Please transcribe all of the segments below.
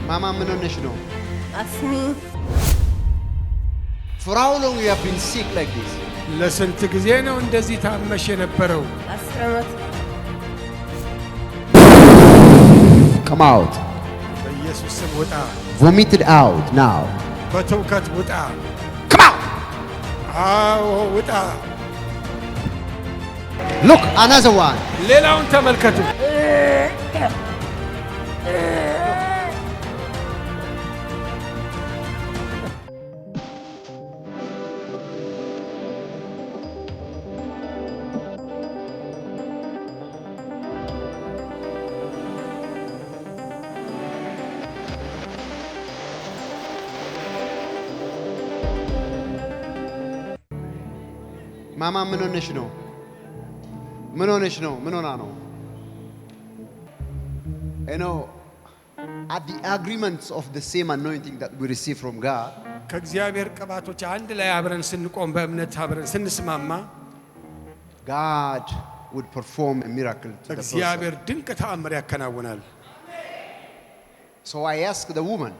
Mama, ምን ሆነሽ ነው? Asmi. For how long you have been sick like this? ለስንት ጊዜ ነው እንደዚህ ታመሽ የነበረው? Asramat. Come out. በኢየሱስ ስም ውጣ። Vomit it out now. በትውከት ውጣ። Come out. አዎ ውጣ። Look, another one. ሌላውን ተመልከቱ። Mama, ምን ሆነሽ ነው? ምን ሆነሽ ነው? ምን ሆና ነው? You know, at the agreements of the same anointing that we receive from God, ከእግዚአብሔር ቅባቶች አንድ ላይ አብረን ስንቆም በእምነት አብረን ስንስማማ God would perform a miracle to the person. እግዚአብሔር ድንቅ ተአምር ያከናውናል። So I asked the woman,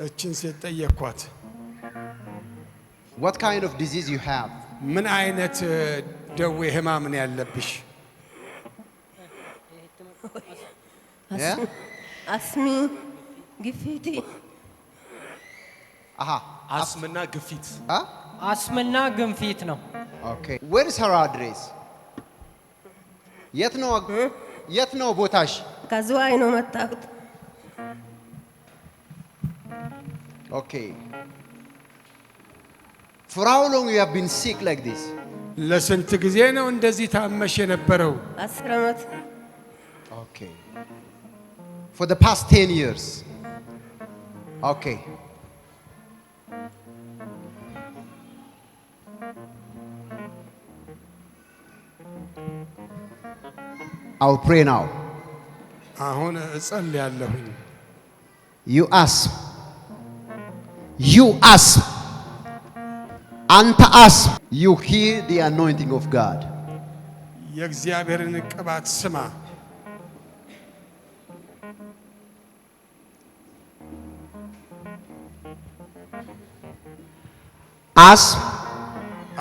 እችን ሴት ጠየቅኳት፣ what kind of disease you have? ምን አይነት ደዌ ህማም ነው ያለብሽ? Yeah? Asmi. Gifiti. Aha. አስምና ግፊት Huh? አስምና ግንፊት ነው። Okay. Where is her address? የት ነው ቦታሽ? Kazwai no matakut. Okay. For how long you have been sick like this? ለስንት ጊዜ ነው እንደዚህ ታመሽ የነበረው? Asramat. Okay. For the past 10 years. Okay. I'll pray now. አሁን እጸልያለሁኝ። You ask. Anta ask. You hear the anointing of God. የእግዚአብሔርን ቅባት ስማ።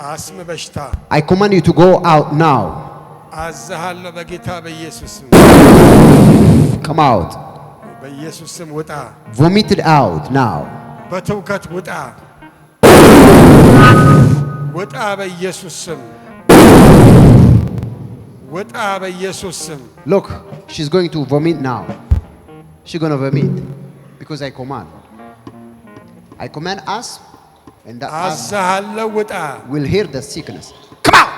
አስም በሽታ I command you to go out now. አዝሃለሁ በጌታ በኢየሱስ ስም። Come out. በኢየሱስ ስም ውጣ። Vomit it out now. በትውከት ውጣ። ውጣ በኢየሱስ ስም። ውጣ በኢየሱስ ስም። Look, she's going to vomit now. She's going to vomit because I command. I command us, and that us አዝሃለሁ ውጣ። will hear the sickness. Come out.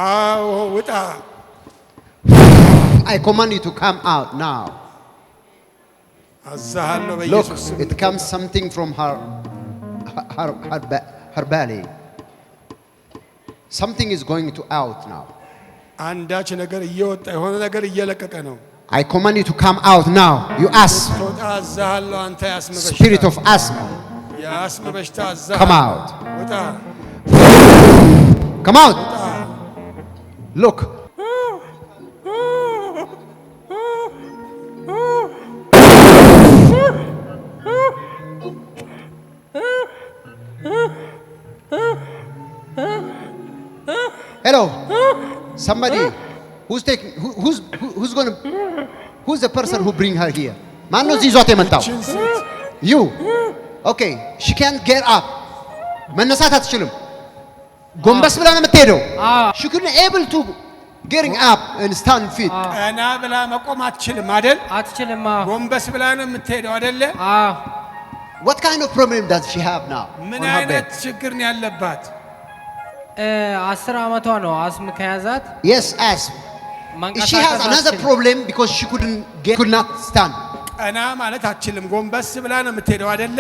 አዎ ውጣ። I command you to come out now. አዝሃለሁ Look, በኢየሱስ ስም። it comes something from her belly. Something is going to out now. አንዳች ነገር እየወጣ የሆነ ነገር እየለቀቀ ነው። I command you to come out now. You ask. ትወጣ አዝሃለሁ። አንተ ያስም በሽታ Spirit of asthma. የአስም በሽታ አዝሃለሁ። Come out. ውጣ። Come out. Look. Hello. Somebody. Who's the person who bring her here? ማን ነው ይዟት የመጣው? እችን ሴት You. Okay. She can't get up. መነሳት አትችልም። ጎንበስ ብላ ነው የምትሄደው። She couldn't able to getting up and stand feet. ቀና ብላ መቆም አትችልም አይደል? አትችልም። ጎንበስ ብላ ነው የምትሄደው አይደለ? What kind of problem does she have now? ምን on her አይነት bed? ችግር ነው ያለባት? 10 ዓመቷ ነው አስም ከያዛት። Yes, asthma. She has another problem because she could not stand. ቀና ማለት አትችልም። ጎንበስ ብላ ነው የምትሄደው አይደለ?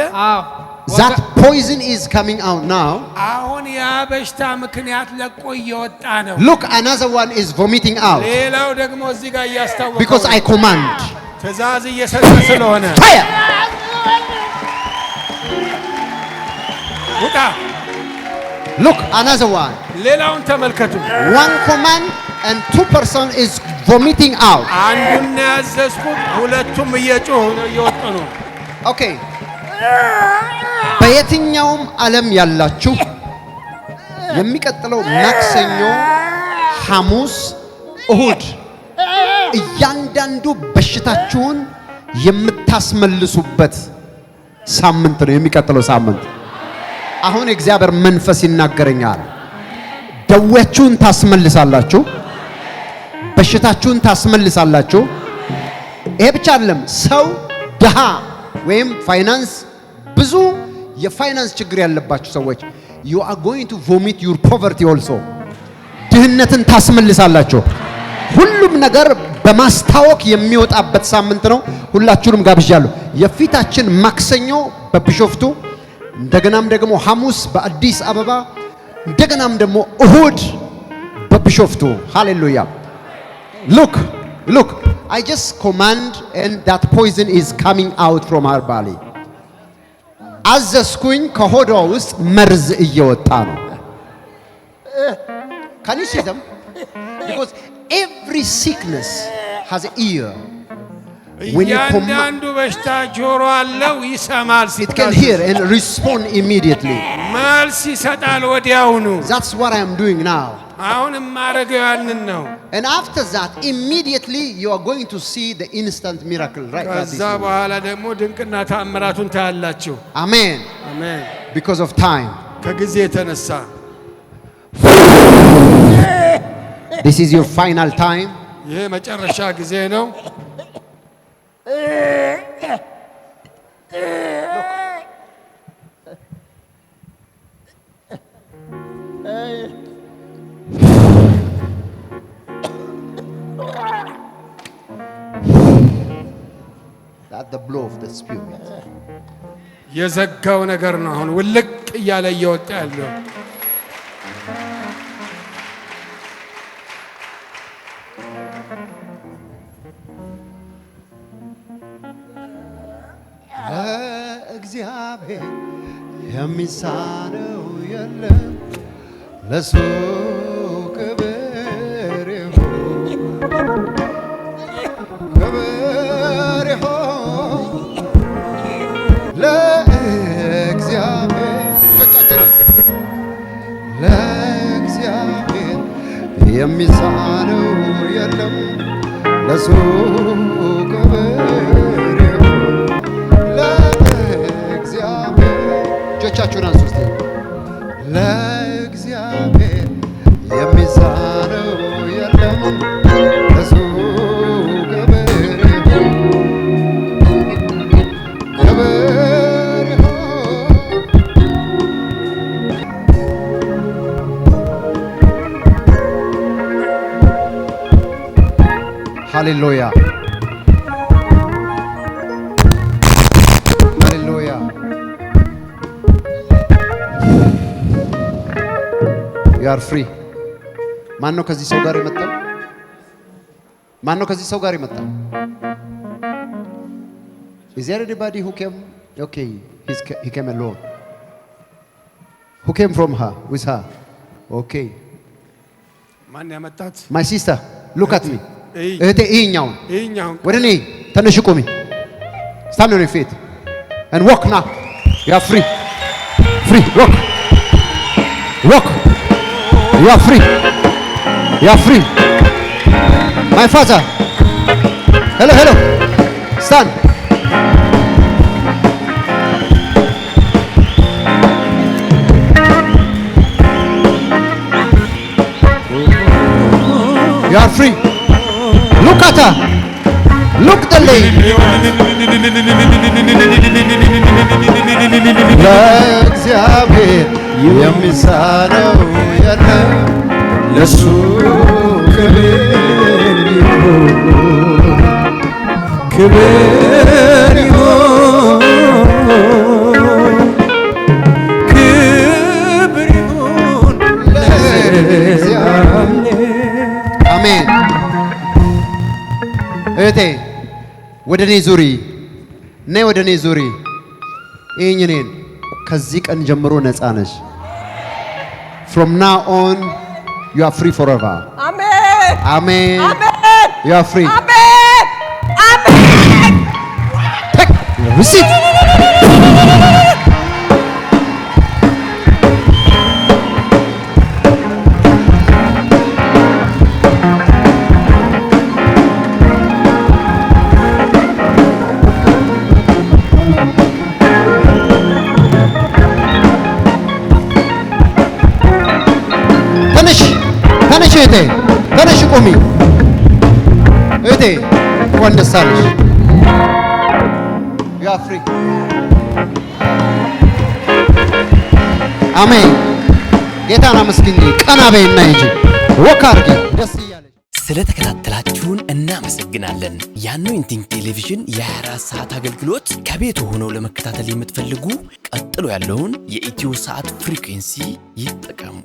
That poison is coming out now. አሁን ያ በሽታ ምክንያት ለቆ እየወጣ ነው። Look, another one is vomiting out ሌላው ደግሞ እዚህ ጋር እያስታወቀው because I command. ትእዛዝ እየሰጠ ስለሆነ Fire! ውጣ። Look, another one. ሌላውን ተመልከቱ። One command and 2 is vomiting out. አንዱን ያዘዝኩት ሁለቱም እየጮሁ ነው እየወጡ ነው። ኦኬ በየትኛውም ዓለም ያላችሁ የሚቀጥለው ማክሰኞ፣ ሐሙስ፣ እሁድ እያንዳንዱ በሽታችሁን የምታስመልሱበት ሳምንት ነው። የሚቀጥለው ሳምንት አሁን እግዚአብሔር መንፈስ ይናገረኛል። ደዌያችሁን ታስመልሳላችሁ፣ በሽታችሁን ታስመልሳላችሁ። ይሄ ብቻ አይደለም። ሰው ድሃ ወይም ፋይናንስ ብዙ የፋይናንስ ችግር ያለባችሁ ሰዎች you are going to vomit your poverty also ድህነትን ታስመልሳላችሁ። ሁሉም ነገር በማስታወክ የሚወጣበት ሳምንት ነው። ሁላችሁንም ጋብዣለሁ። የፊታችን ማክሰኞ በቢሾፍቱ፣ እንደገናም ደግሞ ሐሙስ በአዲስ አበባ፣ እንደገናም ደግሞ እሁድ በቢሾፍቱ። ሃሌሉያ። look I just command and that poison is coming out from her body. አዘዝኩኝ ከሆዷ ውስጥ መርዝ እየወጣ ነው። Can you see them? Because every sickness has an ear. When you command, በሽታ ጆሮ አለው ይሰማል። it can hear and respond immediately. መልስ ይሰጣል ወዲያውኑ። That's what I am doing now. አሁን ማረገው ያንን ነው። And after that immediately you are going to see the instant miracle right now. ከዛ በኋላ ደግሞ ድንቅና ተአምራቱን ታያላችሁ። Amen. አሜን። Because of time. ከጊዜ የተነሳ This is your final time. ይሄ መጨረሻ ጊዜ ነው። That's the blow of the spirit. የዘጋው ነገር ነው አሁን ውልቅ እያለ እየወጣ ያለው። እግዚአብሔር የሚሳነው የለም፣ ለሱ ክብር ይሁን፣ ክብር ይሁን ለእግዚአብሔር። ለእግዚአብሔር የሚሳነው የለም፣ ለሱ ክብር ይሁን ለእግዚአብሔር። እጆቻችሁን አንሱ እስቲ። ለእግዚአብሔር የሚሳነው የለም፣ ለሱ ክብር ይሁን፣ ክብር ይሁን። ሃሌሉያ ሃሌሉያ። you are free። ማን ነው ከዚህ ሰው ጋር የመጣው? ማን ነው ከዚህ ሰው ጋር የመጣው? Is there anybody who came? Okay, he came alone. Who came from her? With her? Okay. ማን ያመጣት? My sister, look at me. እይ እህቴ ይኛው ይኛው ወደ እኔ ተነሽ ቁሚ። Stand on your feet and walk now. You are free. Free. Walk. Walk. You are free. You are free. My father. Hello, hello. Stand. You are free. Look at her. Look the lady. ለእግዚአብሔር የሚሳነው የለም፣ ለሱ ክብር ይሁን፣ ክብር ይሁን፣ ክብር ይሁን ለእግዚአብሔር። አሜን። እህቴ ወደ እኔ ዙሪ፣ ነይ ወደ እኔ ዙሪ። ይህኝ እኔን ከዚህ ቀን ጀምሮ ነፃ ነሽ። From now on you are free forever. አሜን Amen. አሜን You are free. አሜን አሜን። Take, receive. እህቴ ተነሽ ቁሚ። እህቴ እንኳን ደስ አለሽ። ዩ አር ፍሪ። አሜን። ጌታን አመስግኝ። ቀና በይና ሂጂ ወክ አድርጊ ደስ እያለሽ። ስለተከታተላችሁን እናመሰግናለን። የአኖይንቲንግ ቴሌቪዥን የ24 ሰዓት አገልግሎት ከቤቱ ሆነው ለመከታተል የምትፈልጉ ቀጥሎ ያለውን የኢትዮ ሰዓት ፍሪኩዌንሲ ይጠቀሙ።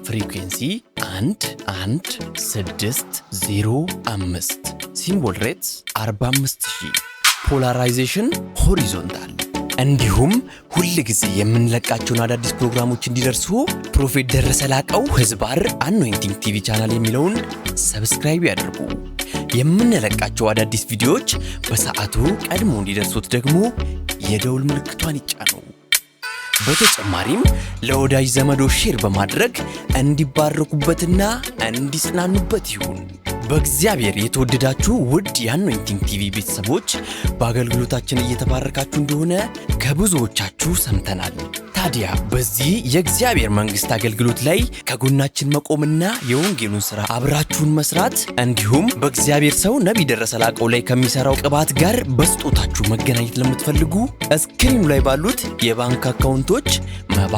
ፍሪኩዌንሲ 11605 ሲምቦል ሬትስ 45000 ፖላራይዜሽን ሆሪዞንታል። እንዲሁም ሁል ጊዜ የምንለቃቸውን አዳዲስ ፕሮግራሞች እንዲደርሱ ፕሮፌት ደረሰ ላቀው ህዝባር አኖይንቲንግ ቲቪ ቻናል የሚለውን ሰብስክራይብ ያድርጉ። የምንለቃቸው አዳዲስ ቪዲዮዎች በሰዓቱ ቀድሞ እንዲደርሱት ደግሞ የደውል ምልክቷን ይጫኑ። በተጨማሪም ለወዳጅ ዘመዶ ሼር በማድረግ እንዲባረኩበትና እንዲጽናኑበት ይሁን። በእግዚአብሔር የተወደዳችሁ ውድ የአኖይንቲንግ ቲቪ ቤተሰቦች በአገልግሎታችን እየተባረካችሁ እንደሆነ ከብዙዎቻችሁ ሰምተናል። ታዲያ በዚህ የእግዚአብሔር መንግስት አገልግሎት ላይ ከጎናችን መቆምና የወንጌሉን ሥራ አብራችሁን መስራት እንዲሁም በእግዚአብሔር ሰው ነቢይ ደረሰ ላቀው ላይ ከሚሰራው ቅባት ጋር በስጦታችሁ መገናኘት ለምትፈልጉ እስክሪኑ ላይ ባሉት የባንክ አካውንቶች መባ፣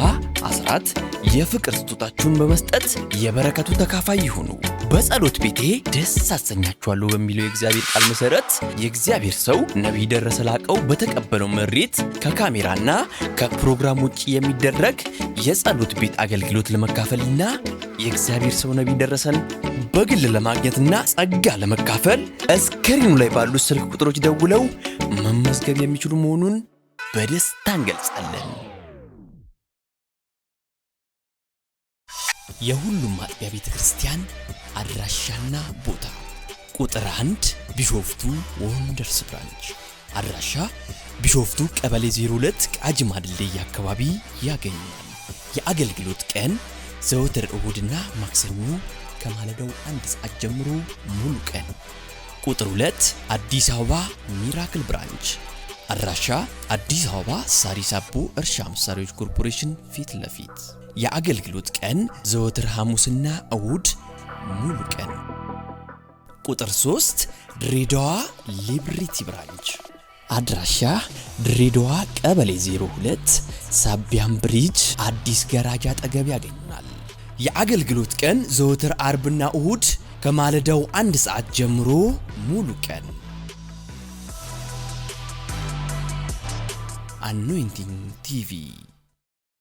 አስራት፣ የፍቅር ስጦታችሁን በመስጠት የበረከቱ ተካፋይ ይሁኑ። በጸሎት ቤቴ ደስ አሰኛችኋለሁ በሚለው የእግዚአብሔር ቃል መሰረት የእግዚአብሔር ሰው ነቢይ ደረሰ ላቀው በተቀበለው መሬት ከካሜራና ከፕሮግራም ውጭ የሚደረግ የጸሎት ቤት አገልግሎት ለመካፈልና የእግዚአብሔር ሰው ነቢይ ደረሰን በግል ለማግኘትና ጸጋ ለመካፈል እስክሪኑ ላይ ባሉት ስልክ ቁጥሮች ደውለው መመዝገብ የሚችሉ መሆኑን በደስታ እንገልጻለን። የሁሉም አጥቢያ ቤተ ክርስቲያን አድራሻና ቦታ ቁጥር 1 ቢሾፍቱ ወንደርስ ብራንች አድራሻ ቢሾፍቱ ቀበሌ 02 ቃጂማ ድልድይ አካባቢ ያገኛል። የአገልግሎት ቀን ዘወትር እሁድና ማክሰኞ ከማለዳው 1 ሰዓት ጀምሮ ሙሉ ቀን። ቁጥር 2 አዲስ አበባ ሚራክል ብራንች አድራሻ አዲስ አበባ ሳሪስ አቦ እርሻ መሳሪያዎች ኮርፖሬሽን ፊት ለፊት። የአገልግሎት ቀን ዘወትር ሐሙስና እሁድ ሙሉ ቀን። ቁጥር 3 ድሬዳዋ ሊብሪቲ ብራንች አድራሻ ድሬዳዋ ቀበሌ 02 ሳቢያም ብሪጅ አዲስ ገራጃ አጠገብ ያገኛል። የአገልግሎት ቀን ዘወትር አርብና እሁድ ከማለዳው 1 ሰዓት ጀምሮ ሙሉ ቀን። አኖይንቲንግ ቲቪ